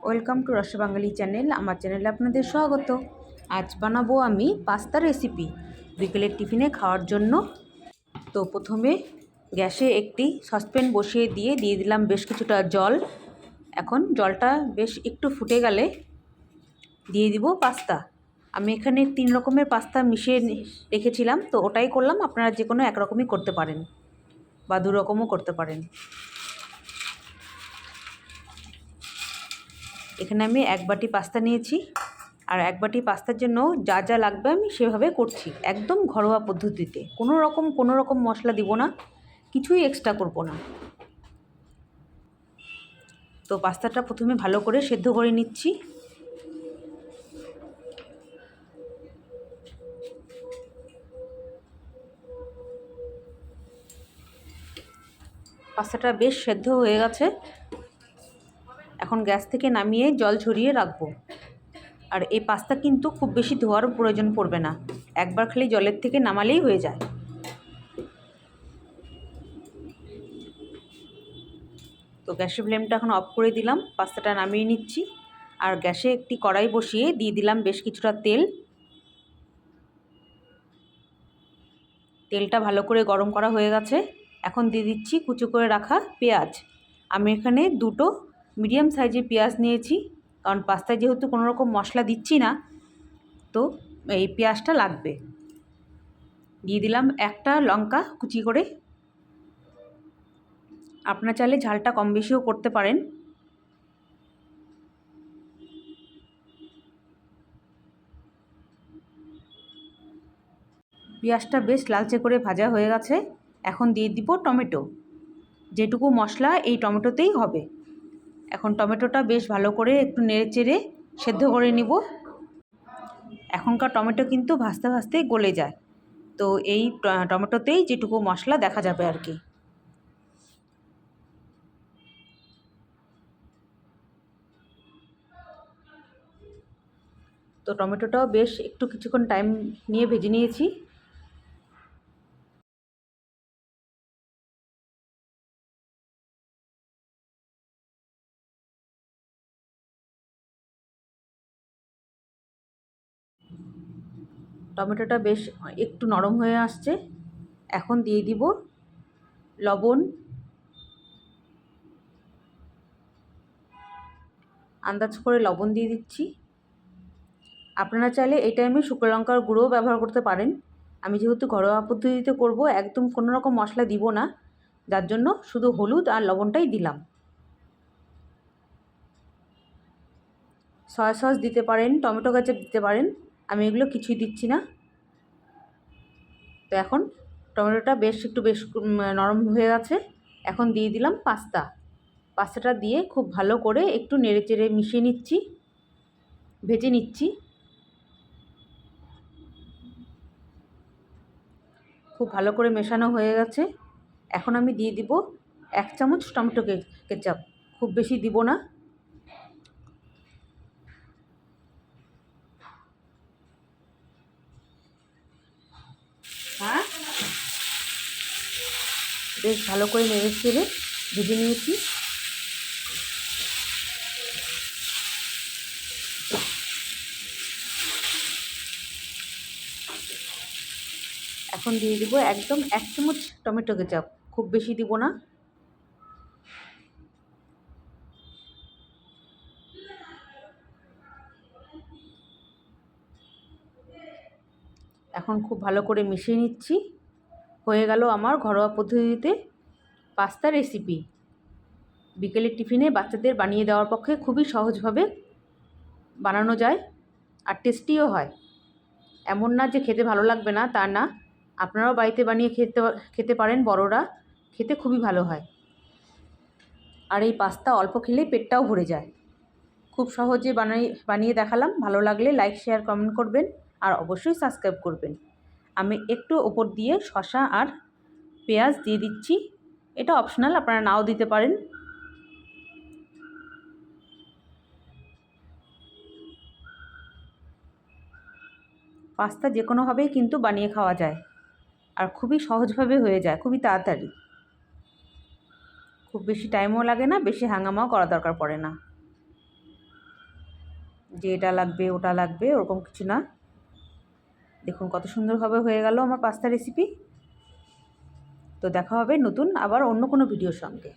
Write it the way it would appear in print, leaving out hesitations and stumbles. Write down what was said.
Welcome to রস বাঙালি channel. আমার চ্যানেলে আপনাদের স্বাগত। আজ বানাবো আমি পাস্তা রেসিপি বিকেলের টিফিনে খাওয়ার জন্য। তো প্রথমে গ্যাসে একটি সসপ্যান বসিয়ে দিয়ে দিলাম বেশ কিছুটা জল। এখন জলটা বেশ একটু ফুটে গেলে দিয়ে দিব পাস্তা। আমি এখানে 3 রকমের পাস্তা মিশিয়ে রেখেছিলাম, তো ওটাই করলাম। আপনারা যে কোনো এক রকমই করতে পারেন বা 2 রকমও করতে পারেন। এখানে আমি 1 বাটি পাস্তা নিয়েছি, আর 1 বাটি পাস্তার জন্য যা যা লাগবে আমি সেভাবে করছি, একদম ঘরোয়া পদ্ধতিতে। কোনো রকম মশলা দিব না, কিছুই এক্সট্রা করব না। তো পাস্তাটা প্রথমে ভালো করে সেদ্ধ করে নিচ্ছি। পাস্তাটা বেশ সেদ্ধ হয়ে গেছে। এখন গ্যাস থেকে নামিয়ে জল ঝরিয়ে রাখবো। আর এই পাস্তা কিন্তু খুব বেশি ধোয়ারও প্রয়োজন পড়বে না, একবার খালি জলের থেকে নামালেই হয়ে যায়। তো গ্যাসের ফ্লেমটা এখন অফ করে দিলাম, পাস্তাটা নামিয়ে নিচ্ছি। আর গ্যাসে একটি কড়াই বসিয়ে দিয়ে দিলাম বেশ কিছুটা তেল। তেলটা ভালো করে গরম করা হয়ে গেছে। এখন দিয়ে দিচ্ছি কুচো করে রাখা পেঁয়াজ। আমি এখানে 2টো মিডিয়াম সাইজের পেঁয়াজ নিয়েছি, কারণ পাস্তায় যেহেতু কোনো রকম মশলা দিচ্ছি না, তো এই পেঁয়াজটা লাগবে। দিয়ে দিলাম একটা লঙ্কা কুচি করে। আপনারা চাইলে ঝালটা কম বেশিও করতে পারেন। পেঁয়াজটা বেশ লালচে করে ভাজা হয়ে গেছে। এখন দিয়ে দিব টমেটো। যেটুকু মশলা এই টমেটোতেই হবে। এখন টমেটোটা বেশ ভালো করে একটু নেড়েচেড়ে সেদ্ধ করে নিব। এখনকার টমেটো কিন্তু ভাজতে ভাজতেই গলে যায়, তো এই টমেটোতেই যেটুকু মশলা দেখা যাবে আর কি। তো টমেটোটাও বেশ একটু কিছুক্ষণ টাইম নিয়ে ভেজে নিয়েছি। টমেটোটা বেশ একটু নরম হয়ে আসছে। এখন দিয়ে দিব লবণ, আন্দাজ করে লবণ দিয়ে দিচ্ছি। আপনারা চাইলে এই টাইমে শুকনো লঙ্কার গুঁড়োও ব্যবহার করতে পারেন। আমি যেহেতু ঘরোয়া পদ্ধতিতে করব, একদম কোনো রকম মশলা দিব না, যার জন্য শুধু হলুদ আর লবণটাই দিলাম। সয়া সস দিতে পারেন, টমেটো কেচাপ দিতে পারেন, আমি এগুলো কিছুই দিচ্ছি না। তো এখন টমেটোটা বেশ নরম হয়ে গেছে। এখন দিয়ে দিলাম পাস্তাটা দিয়ে খুব ভালো করে একটু নেড়েচেড়ে মিশিয়ে নিচ্ছি, ভেজে নিচ্ছি। খুব ভালো করে মেশানো হয়ে গেছে। এখন আমি দিয়ে দিব 1 চামচ টমেটো কেচাপ, খুব বেশি দিব না। হ্যাঁ, বেশ ভালো করে নেড়েচেড়ে ভেজে নিয়েছি। এখন দিয়ে দিব একদম 1 চামচ টমেটো কেচাপ, খুব বেশি দিব না। এখন খুব ভালো করে মিশিয়ে নিচ্ছি। হয়ে গেল আমার ঘরোয়া পদ্ধতিতে পাস্তা রেসিপি। বিকেলের টিফিনে বাচ্চাদের বানিয়ে দেওয়ার পক্ষে খুবই সহজভাবে বানানো যায়, আর টেস্টিও হয়। এমন না যে খেতে ভালো লাগবে না, তা না। আপনারাও বাড়িতে বানিয়ে খেতে পারেন, বড়রা খেতে খুবই ভালো হয়। আর এই পাস্তা অল্প খেলেই পেটটাও ভরে যায়। খুব সহজে বানিয়ে দেখালাম। ভালো লাগলে লাইক, শেয়ার, কমেন্ট করবেন, আর অবশ্যই সাবস্ক্রাইব করবেন। আমি একটু ওপর দিয়ে শসা আর পেঁয়াজ দিয়ে দিচ্ছি, এটা অপশনাল, আপনারা নাও দিতে পারেন। পাস্তা যে কোনোভাবেই কিন্তু বানিয়ে খাওয়া যায়, আর খুবই সহজভাবে হয়ে যায়, খুবই তাড়াতাড়ি। খুব বেশি টাইমও লাগে না, বেশি হাঙ্গামাও করা দরকার পড়ে না। যে এটা লাগবে ওটা লাগবে, ওরকম কিছু না। দেখুন কত সুন্দরভাবে হয়ে গেল আমার পাস্তা রেসিপি। তো দেখা হবে নতুন আবার অন্য কোনো ভিডিওর সঙ্গে।